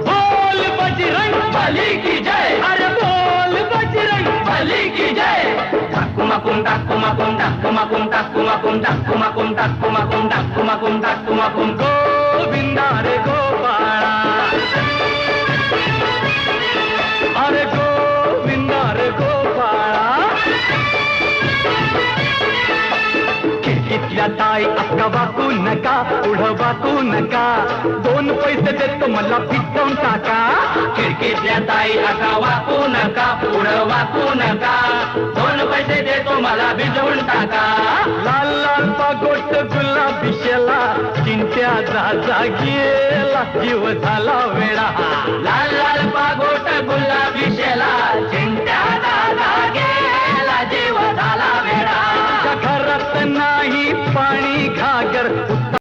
बोल बजरंग बली की जय, अरे बोल बजरंग बली की जय। ठाकुमाकुम ठाकुमाकुम ठाकुमाकुम ठाकुमाकुम ठाकुमाकुम ठाकुमाकुम ठाकुमाकुम ठाकुमाकुम गोविंदा रे गोपाळा, अरे गोविंदा रे गोपाळा। खिडकीतल्या ताई अक्का वाकू नका, पुढं वाकू नका, 2 पैसे देतो मला पिटवून टाका। खिडकीतल्या ताई अक्का वाकू नका, पुढं वाकू नका, 2 पैसे देतो मला भिजवून टाका। लाल लाल पागोट गुलाबी शेला, चिंट्या जा गेला जीव झाला वेडा। लाल लाल पागोट गुलाबी शेला, चिंट्या जा गेला जीव झाला वेडा। घरात नाही पाणी घागर,